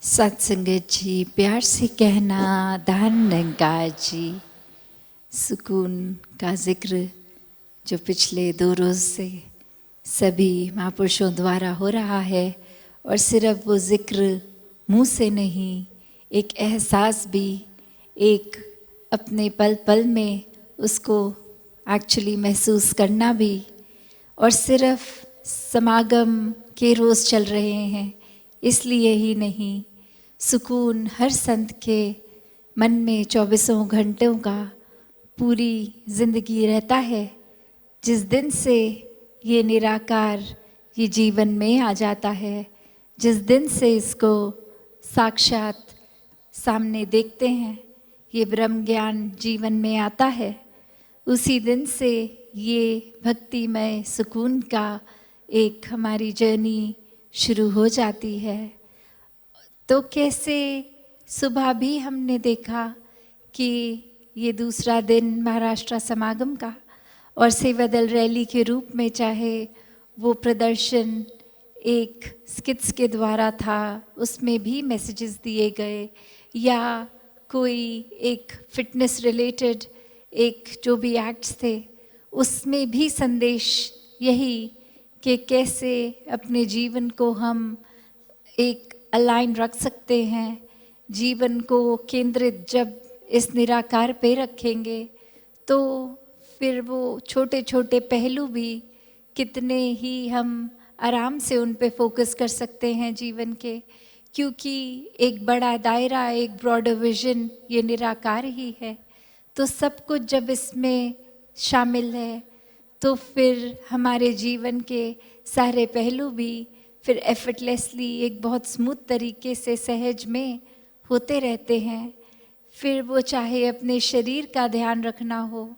सत्संगत जी, प्यार से कहना दान निरंकार जी। सुकून का जिक्र जो पिछले 2 रोज़ से सभी महापुरुषों द्वारा हो रहा है, और सिर्फ वो जिक्र मुँह से नहीं, एक एहसास भी, एक अपने पल पल में उसको एक्चुअली महसूस करना भी। और सिर्फ समागम के रोज़ चल रहे हैं इसलिए ही नहीं, सुकून हर संत के मन में 24 घंटों का पूरी जिंदगी रहता है। जिस दिन से ये निराकार ये जीवन में आ जाता है, जिस दिन से इसको साक्षात सामने देखते हैं, ये ब्रह्म ज्ञान जीवन में आता है, उसी दिन से ये भक्तिमय सुकून का एक हमारी जर्नी शुरू हो जाती है। तो कैसे सुबह भी हमने देखा कि ये दूसरा दिन महाराष्ट्र समागम का, और सेवा दल रैली के रूप में, चाहे वो प्रदर्शन एक स्किट्स के द्वारा था, उसमें भी मैसेजेस दिए गए, या कोई एक फिटनेस रिलेटेड एक जो भी एक्ट्स थे, उसमें भी संदेश यही कि कैसे अपने जीवन को हम एक अलाइन रख सकते हैं। जीवन को केंद्रित जब इस निराकार पे रखेंगे तो फिर वो छोटे छोटे पहलू भी कितने ही हम आराम से उन पे फोकस कर सकते हैं जीवन के, क्योंकि एक बड़ा दायरा, एक ब्रॉडर विजन ये निराकार ही है। तो सब कुछ जब इसमें शामिल है तो फिर हमारे जीवन के सारे पहलू भी फिर एफर्टलेसली एक बहुत स्मूथ तरीके से सहज में होते रहते हैं। फिर वो चाहे अपने शरीर का ध्यान रखना हो,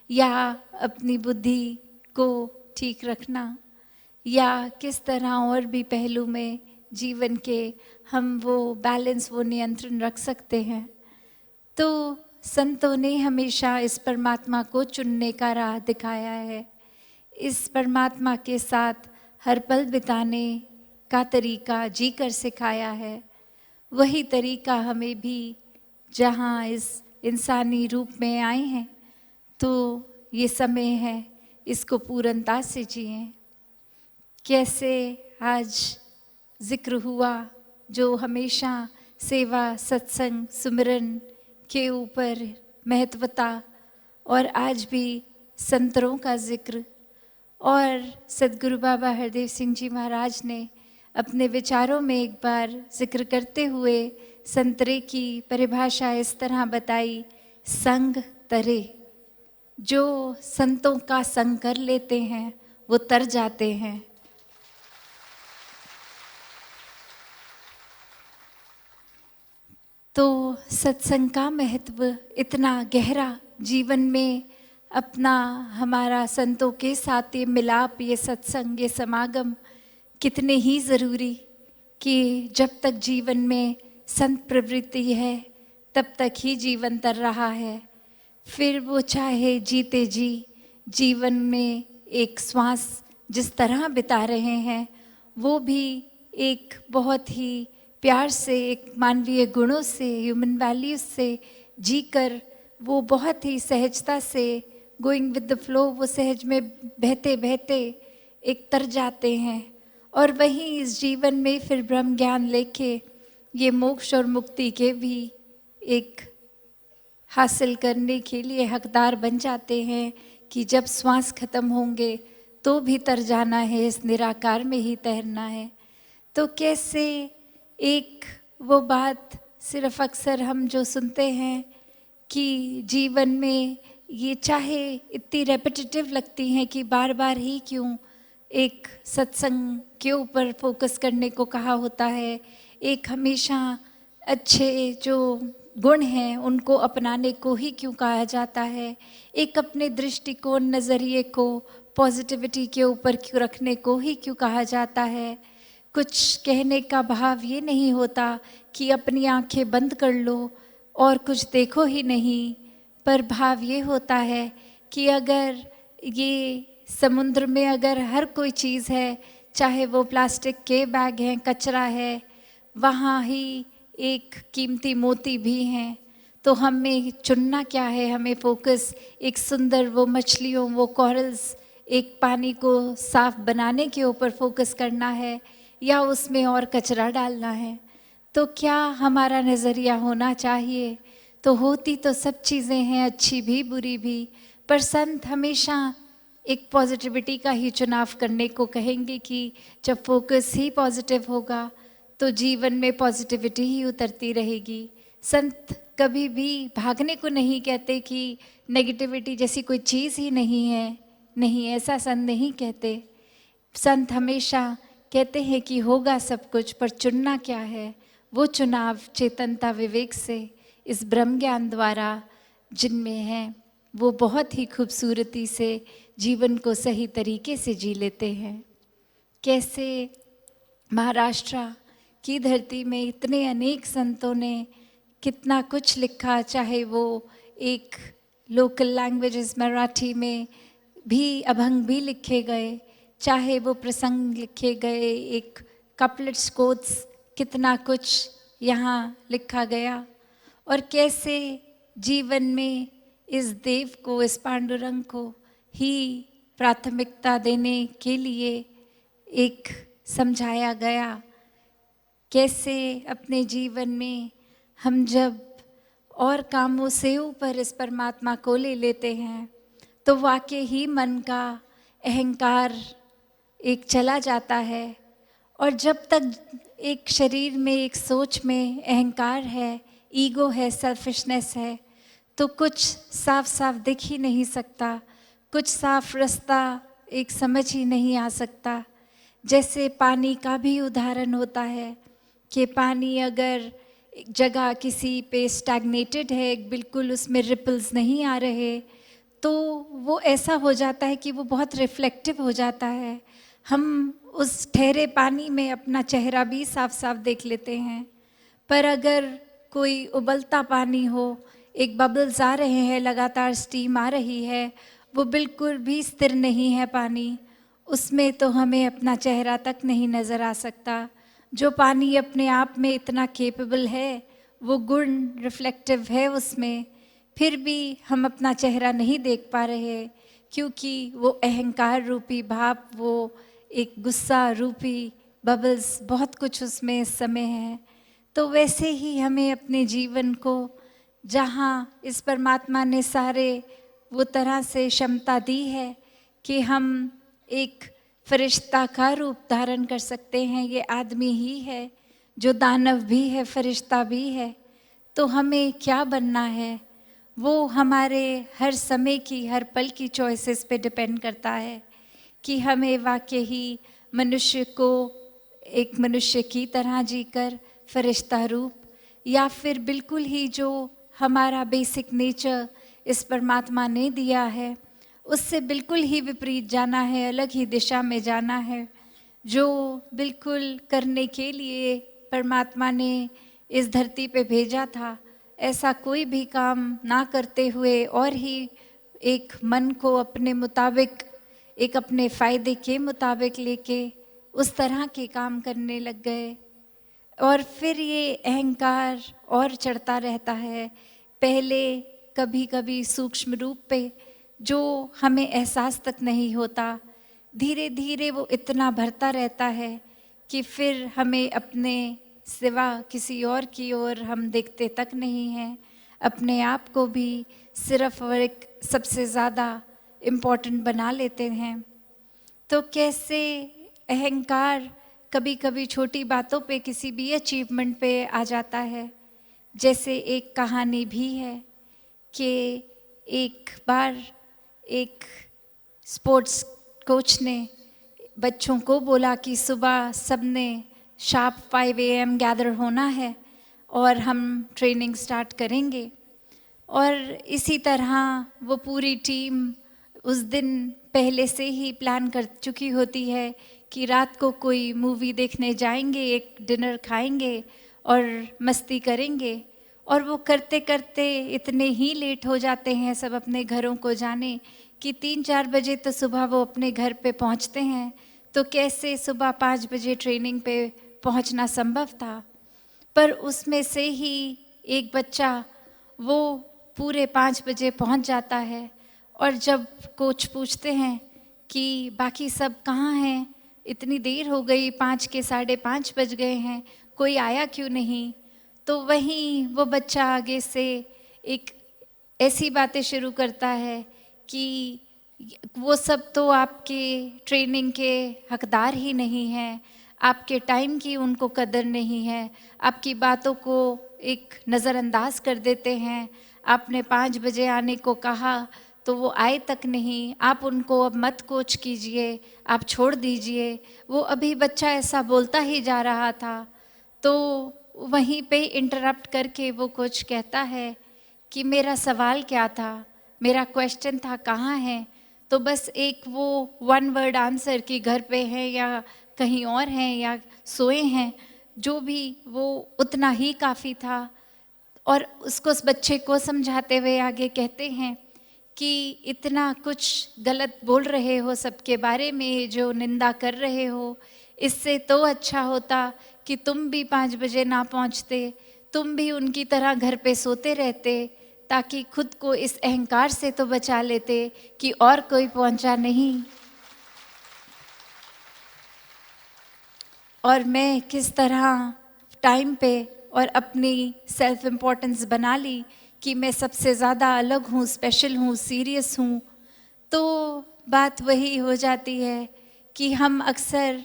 या अपनी बुद्धि को ठीक रखना, या किस तरह और भी पहलू में जीवन के हम वो बैलेंस, वो नियंत्रण रख सकते हैं। तो संतों ने हमेशा इस परमात्मा को चुनने का राह दिखाया है, इस परमात्मा के साथ हर पल बिताने का तरीका जी कर सिखाया है। वही तरीका हमें भी, जहाँ इस इंसानी रूप में आए हैं, तो ये समय है इसको पूर्णता से जिएं। कैसे आज जिक्र हुआ जो हमेशा सेवा, सत्संग, सुमिरन के ऊपर महत्वता, और आज भी संतरों का जिक्र। और सद्गुरु बाबा हरदेव सिंह जी महाराज ने अपने विचारों में एक बार जिक्र करते हुए संतरे की परिभाषा इस तरह बताई, संग तरे। जो संतों का संग कर लेते हैं वो तर जाते हैं। तो सत्संग का महत्व इतना गहरा, जीवन में अपना हमारा संतों के साथ ये मिलाप, ये सत्संग, ये समागम कितने ही ज़रूरी, कि जब तक जीवन में संत प्रवृत्ति है तब तक ही जीवन तर रहा है। फिर वो चाहे जीते जी जीवन में एक श्वास जिस तरह बिता रहे हैं, वो भी एक बहुत ही प्यार से, एक मानवीय गुणों से, ह्यूमन वैल्यूज से जीकर वो बहुत ही सहजता से गोइंग विद द फ्लो, वो सहज में बहते बहते एक तर जाते हैं। और वहीं इस जीवन में फिर ब्रह्म ज्ञान लेके ये मोक्ष और मुक्ति के भी एक हासिल करने के लिए हकदार बन जाते हैं, कि जब श्वास खत्म होंगे तो भी तर जाना है, इस निराकार में ही तैरना है। तो कैसे एक वो बात सिर्फ अक्सर हम जो सुनते हैं कि जीवन में ये चाहे इतनी रेपिटेटिव लगती हैं कि बार बार ही क्यों एक सत्संग के ऊपर फोकस करने को कहा होता है, एक हमेशा अच्छे जो गुण हैं उनको अपनाने को ही क्यों कहा जाता है, एक अपने दृष्टिकोण, नज़रिए को पॉजिटिविटी के ऊपर क्यों रखने को ही क्यों कहा जाता है। कुछ कहने का भाव ये नहीं होता कि अपनी आंखें बंद कर लो और कुछ देखो ही नहीं, पर भाव ये होता है कि अगर ये समुद्र में अगर हर कोई चीज़ है, चाहे वो प्लास्टिक के बैग हैं, कचरा है, वहाँ ही एक कीमती मोती भी हैं। तो हमें चुनना क्या है, हमें फोकस एक सुंदर वो मछलियों, वो कॉरल्स, एक पानी को साफ बनाने के ऊपर फोकस करना है या उसमें और कचरा डालना है। तो क्या हमारा नज़रिया होना चाहिए? तो होती तो सब चीज़ें हैं, अच्छी भी बुरी भी, पर संत हमेशा एक पॉजिटिविटी का ही चुनाव करने को कहेंगे कि जब फोकस ही पॉजिटिव होगा तो जीवन में पॉजिटिविटी ही उतरती रहेगी। संत कभी भी भागने को नहीं कहते कि नेगेटिविटी जैसी कोई चीज़ ही नहीं है, नहीं, ऐसा संत नहीं कहते। संत हमेशा कहते हैं कि होगा सब कुछ, पर चुनना क्या है, वो चुनाव चेतनता विवेक से इस ब्रह्म ज्ञान द्वारा जिनमें है वो बहुत ही खूबसूरती से जीवन को सही तरीके से जी लेते हैं। कैसे महाराष्ट्र की धरती में इतने अनेक संतों ने कितना कुछ लिखा, चाहे वो एक लोकल लैंग्वेजेस मराठी में भी अभंग भी लिखे गए, चाहे वो प्रसंग लिखे गए, एक कपलेट्स कोट्स, कितना कुछ यहाँ लिखा गया। और कैसे जीवन में इस देव को, इस पांडुरंग को ही प्राथमिकता देने के लिए एक समझाया गया। कैसे अपने जीवन में हम जब और कामों से ऊपर इस परमात्मा को ले लेते हैं तो वाकई ही मन का अहंकार एक चला जाता है। और जब तक एक शरीर में, एक सोच में अहंकार है, ईगो है, सेल्फिशनेस है, तो कुछ साफ साफ दिख ही नहीं सकता, कुछ साफ रास्ता एक समझ ही नहीं आ सकता। जैसे पानी का भी उदाहरण होता है कि पानी अगर एक जगह किसी पे स्टैग्नेटेड है, बिल्कुल उसमें रिपल्स नहीं आ रहे, तो वो ऐसा हो जाता है कि वो बहुत रिफ्लेक्टिव हो जाता है। हम उस ठहरे पानी में अपना चेहरा भी साफ साफ देख लेते हैं। पर अगर कोई उबलता पानी हो, एक बबल्स आ रहे हैं, लगातार स्टीम आ रही है, वो बिल्कुल भी स्थिर नहीं है पानी, उसमें तो हमें अपना चेहरा तक नहीं नज़र आ सकता। जो पानी अपने आप में इतना कैपेबल है, वो गुण रिफ्लेक्टिव है उसमें, फिर भी हम अपना चेहरा नहीं देख पा रहे क्योंकि वो अहंकार रूपी भाप, वो एक गुस्सा रूपी बबल्स, बहुत कुछ उसमें इस समय है। तो वैसे ही हमें अपने जीवन को, जहाँ इस परमात्मा ने सारे वो तरह से क्षमता दी है कि हम एक फरिश्ता का रूप धारण कर सकते हैं, ये आदमी ही है जो दानव भी है, फरिश्ता भी है, तो हमें क्या बनना है वो हमारे हर समय की, हर पल की चॉइसेस पे डिपेंड करता है कि हमें वाकई ही मनुष्य को एक मनुष्य की तरह जीकर फरिश्ता रूप, या फिर बिल्कुल ही जो हमारा बेसिक नेचर इस परमात्मा ने दिया है उससे बिल्कुल ही विपरीत जाना है, अलग ही दिशा में जाना है। जो बिल्कुल करने के लिए परमात्मा ने इस धरती पे भेजा था, ऐसा कोई भी काम ना करते हुए और ही एक मन को अपने मुताबिक, एक अपने फ़ायदे के मुताबिक लेके उस तरह के काम करने लग गए। और फिर ये अहंकार और चढ़ता रहता है, पहले कभी कभी सूक्ष्म रूप पे जो हमें एहसास तक नहीं होता, धीरे धीरे वो इतना भरता रहता है कि फिर हमें अपने सिवा किसी और की ओर हम देखते तक नहीं हैं, अपने आप को भी सिर्फ और एक सबसे ज़्यादा इम्पोर्टेंट बना लेते हैं। तो कैसे अहंकार कभी कभी छोटी बातों पे, किसी भी अचीवमेंट पे आ जाता है। जैसे एक कहानी भी है कि एक बार एक स्पोर्ट्स कोच ने बच्चों को बोला कि सुबह सबने शार्प 5 AM गैदर होना है और हम ट्रेनिंग स्टार्ट करेंगे। और इसी तरह वो पूरी टीम उस दिन पहले से ही प्लान कर चुकी होती है कि रात को कोई मूवी देखने जाएंगे, एक डिनर खाएंगे और मस्ती करेंगे। और वो करते करते इतने ही लेट हो जाते हैं सब अपने घरों को जाने कि 3-4 बजे तो सुबह वो अपने घर पे पहुंचते हैं। तो कैसे सुबह 5 बजे ट्रेनिंग पे पहुंचना संभव था? पर उसमें से ही एक बच्चा वो पूरे 5 बजे पहुंच जाता है, और जब कोच पूछते हैं कि बाकी सब कहाँ हैं, इतनी देर हो गई, 5 के 5:30 बज गए हैं, कोई आया क्यों नहीं, तो वहीं वो बच्चा आगे से एक ऐसी बातें शुरू करता है कि वो सब तो आपके ट्रेनिंग के हकदार ही नहीं हैं, आपके टाइम की उनको कदर नहीं है, आपकी बातों को एक नज़रअंदाज कर देते हैं। आपने 5 बजे आने को कहा तो वो आए तक नहीं, आप उनको अब मत कोच कीजिए, आप छोड़ दीजिए। वो अभी बच्चा ऐसा बोलता ही जा रहा था, तो वहीं पे इंटरप्ट करके वो कोच कहता है कि मेरा सवाल क्या था, मेरा क्वेश्चन था कहाँ है, तो बस एक वो वन वर्ड आंसर कि घर पे हैं या कहीं और हैं या सोए हैं, जो भी वो उतना ही काफ़ी था। और उसको, उस बच्चे को समझाते हुए आगे कहते हैं कि इतना कुछ गलत बोल रहे हो सबके बारे में, जो निंदा कर रहे हो, इससे तो अच्छा होता कि तुम भी 5 बजे ना पहुंचते, तुम भी उनकी तरह घर पे सोते रहते, ताकि खुद को इस अहंकार से तो बचा लेते कि और कोई पहुंचा नहीं। और मैं किस तरह टाइम पे और अपनी सेल्फ इम्पोर्टेंस बना ली कि मैं सबसे ज़्यादा अलग हूँ, स्पेशल हूँ, सीरियस हूँ। तो बात वही हो जाती है कि हम अक्सर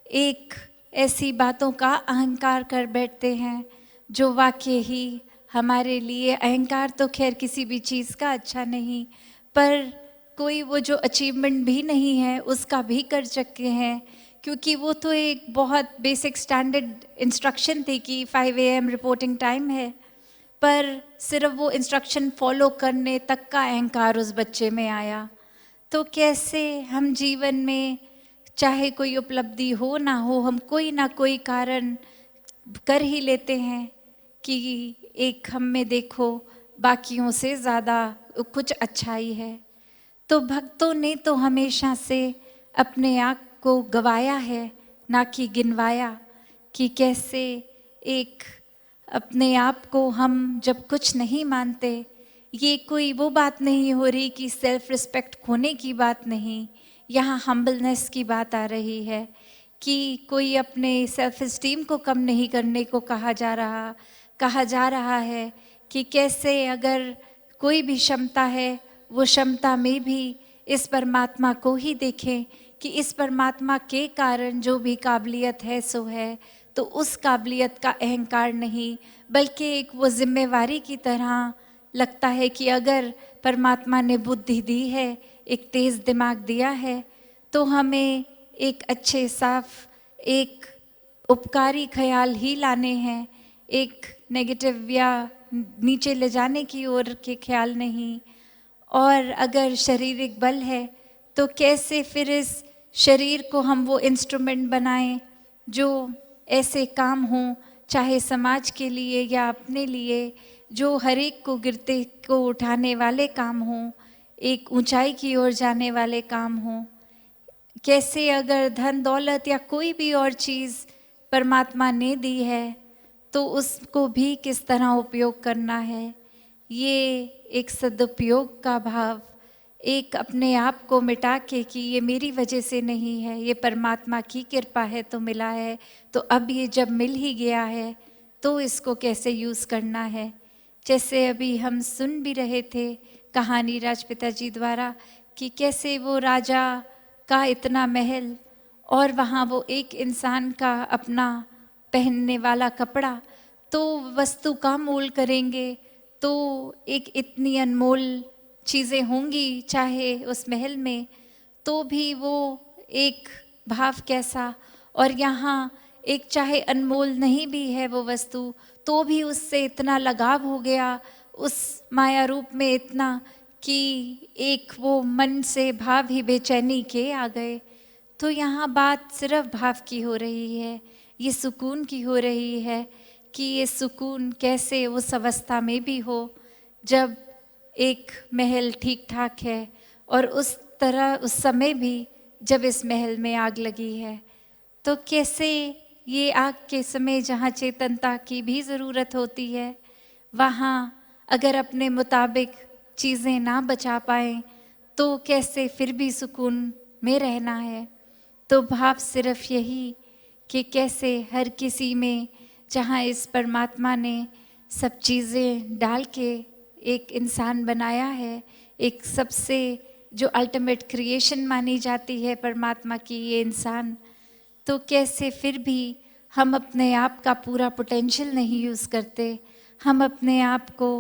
एक ऐसी बातों का अहंकार कर बैठते हैं जो वाकई ही हमारे लिए, अहंकार तो खैर किसी भी चीज़ का अच्छा नहीं, पर कोई वो जो अचीवमेंट भी नहीं है उसका भी कर चुके हैं, क्योंकि वो तो एक बहुत बेसिक स्टैंडर्ड इंस्ट्रक्शन थी कि 5 AM रिपोर्टिंग टाइम है, पर सिर्फ वो इंस्ट्रक्शन फॉलो करने तक का अहंकार उस बच्चे में आया। तो कैसे हम जीवन में चाहे कोई उपलब्धि हो ना हो, हम कोई ना कोई कारण कर ही लेते हैं कि एक हम में देखो बाकियों से ज़्यादा कुछ अच्छाई है। तो भक्तों ने तो हमेशा से अपने आप को गवाया है, ना कि गिनवाया, कि कैसे एक अपने आप को हम जब कुछ नहीं मानते, ये कोई वो बात नहीं हो रही कि सेल्फ रिस्पेक्ट खोने की बात नहीं, यहाँ हम्बलनेस की बात आ रही है कि कोई अपने सेल्फ इस्टीम को कम नहीं करने को कहा जा रहा है कि कैसे अगर कोई भी क्षमता है, वो क्षमता में भी इस परमात्मा को ही देखें कि इस परमात्मा के कारण जो भी काबिलियत है सो है, तो उस काबिलियत का अहंकार नहीं, बल्कि एक वो जिम्मेवारी की तरह लगता है कि अगर परमात्मा ने बुद्धि दी है, एक तेज़ दिमाग दिया है, तो हमें एक अच्छे साफ, एक उपकारी ख्याल ही लाने हैं, एक नेगेटिव या नीचे ले जाने की ओर के ख्याल नहीं। और अगर शारीरिक बल है तो कैसे फिर इस शरीर को हम वो इंस्ट्रूमेंट बनाएं जो ऐसे काम हों, चाहे समाज के लिए या अपने लिए, जो हर एक को गिरते को उठाने वाले काम हों, एक ऊंचाई की ओर जाने वाले काम हों। कैसे अगर धन दौलत या कोई भी और चीज़ परमात्मा ने दी है तो उसको भी किस तरह उपयोग करना है, ये एक सदुपयोग का भाव, एक अपने आप को मिटा के कि ये मेरी वजह से नहीं है, ये परमात्मा की कृपा है तो मिला है, तो अब ये जब मिल ही गया है तो इसको कैसे यूज़ करना है। जैसे अभी हम सुन भी रहे थे कहानी राजपिता जी द्वारा कि कैसे वो राजा का इतना महल और वहाँ वो एक इंसान का अपना पहनने वाला कपड़ा, तो वस्तु का मोल करेंगे तो एक इतनी अनमोल चीज़ें होंगी चाहे उस महल में, तो भी वो एक भाव कैसा। और यहाँ एक चाहे अनमोल नहीं भी है वो वस्तु, तो भी उससे इतना लगाव हो गया उस माया रूप में इतना कि एक वो मन से भाव ही बेचैनी के आ गए। तो यहाँ बात सिर्फ भाव की हो रही है, ये सुकून की हो रही है कि ये सुकून कैसे उस अवस्था में भी हो जब एक महल ठीक ठाक है, और उस तरह उस समय भी जब इस महल में आग लगी है। तो कैसे ये आग के समय जहाँ चेतनता की भी ज़रूरत होती है, वहाँ अगर अपने मुताबिक चीज़ें ना बचा पाएँ तो कैसे फिर भी सुकून में रहना है। तो भाव सिर्फ यही कि कैसे हर किसी में जहाँ इस परमात्मा ने सब चीज़ें डाल के एक इंसान बनाया है, एक सबसे जो अल्टीमेट क्रिएशन मानी जाती है परमात्मा की ये इंसान, तो कैसे फिर भी हम अपने आप का पूरा पोटेंशियल नहीं यूज़ करते। हम अपने आप को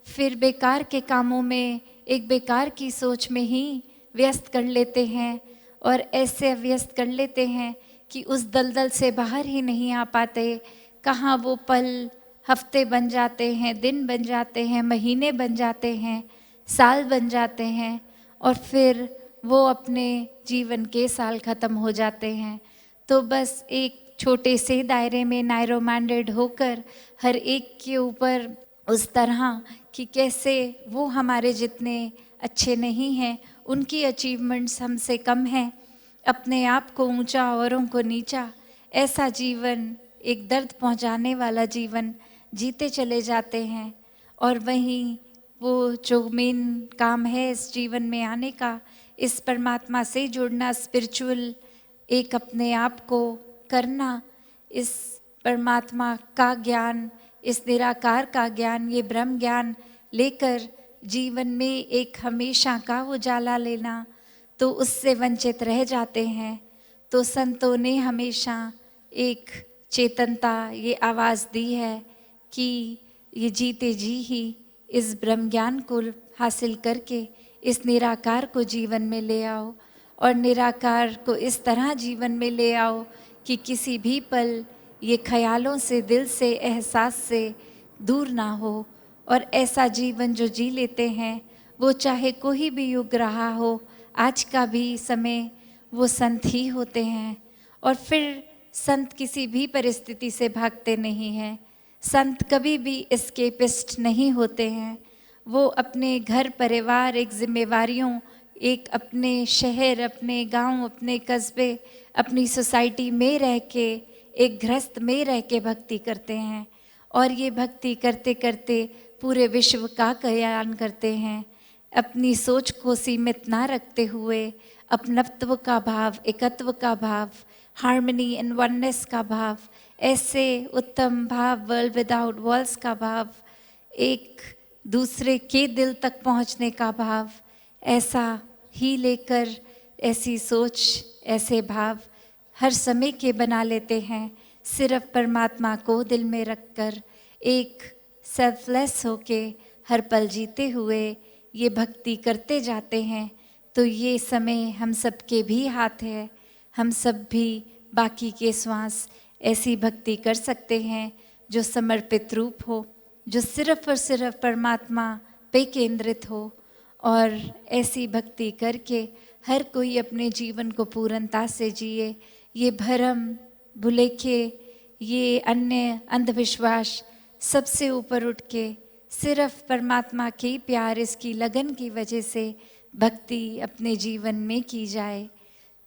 फिर बेकार के कामों में, एक बेकार की सोच में ही व्यस्त कर लेते हैं और ऐसे व्यस्त कर लेते हैं कि उस दलदल से बाहर ही नहीं आ पाते। कहाँ वो पल हफ्ते बन जाते हैं, दिन बन जाते हैं, महीने बन जाते हैं, साल बन जाते हैं और फिर वो अपने जीवन के साल ख़त्म हो जाते हैं। तो बस एक छोटे से दायरे में नैरो माइंडेड होकर हर एक के ऊपर उस तरह कि कैसे वो हमारे जितने अच्छे नहीं हैं, उनकी अचीवमेंट्स हमसे कम हैं, अपने आप को ऊंचा औरों को नीचा, ऐसा जीवन, एक दर्द पहुंचाने वाला जीवन जीते चले जाते हैं। और वहीं वो जो मेन काम है इस जीवन में आने का, इस परमात्मा से जुड़ना, स्पिरिचुअल एक अपने आप को करना, इस परमात्मा का ज्ञान, इस निराकार का ज्ञान, ये ब्रह्म ज्ञान लेकर जीवन में एक हमेशा का उजाला लेना, तो उससे वंचित रह जाते हैं। तो संतों ने हमेशा एक चेतनता, ये आवाज़ दी है कि ये जीते जी ही इस ब्रह्म ज्ञान को हासिल करके इस निराकार को जीवन में ले आओ और निराकार को इस तरह जीवन में ले आओ कि किसी भी पल ये ख्यालों से, दिल से, एहसास से दूर ना हो। और ऐसा जीवन जो जी लेते हैं वो चाहे कोई भी युग रहा हो, आज का भी समय, वो संत ही होते हैं। और फिर संत किसी भी परिस्थिति से भागते नहीं हैं, संत कभी भी एस्केपिस्ट नहीं होते हैं। वो अपने घर परिवार, एक जिम्मेवारियों, एक अपने शहर, अपने गांव, अपने कस्बे, अपनी सोसाइटी में रह के, एक गृहस्थ में रह के भक्ति करते हैं और ये भक्ति करते करते पूरे विश्व का कल्याण करते हैं। अपनी सोच को सीमित ना रखते हुए अपनत्व का भाव, एकत्व का भाव, हार्मनी एंड वननेस का भाव, ऐसे उत्तम भाव, वर्ल्ड विदाउट वॉल्स का भाव, एक दूसरे के दिल तक पहुंचने का भाव, ऐसा ही लेकर, ऐसी सोच, ऐसे भाव हर समय के बना लेते हैं। सिर्फ परमात्मा को दिल में रखकर एक सेल्फलेस होके हर पल जीते हुए ये भक्ति करते जाते हैं। तो ये समय हम सबके भी हाथ है, हम सब भी बाकी के श्वास ऐसी भक्ति कर सकते हैं जो समर्पित रूप हो, जो सिर्फ और सिर्फ परमात्मा पे केंद्रित हो। और ऐसी भक्ति करके हर कोई अपने जीवन को पूर्णता से जिए। ये भरम, भुलेखे, ये अन्य अंधविश्वास सबसे ऊपर उठ के सिर्फ परमात्मा के प्यार, इसकी लगन की वजह से भक्ति अपने जीवन में की जाए।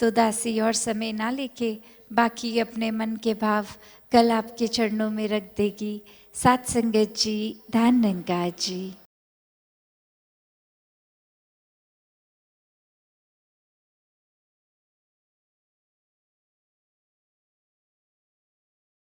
तो दासी और समय ना लेके बाकी अपने मन के भाव कल आपके चरणों में रख देगी। साथ संगत जी, धन निरंकार जी।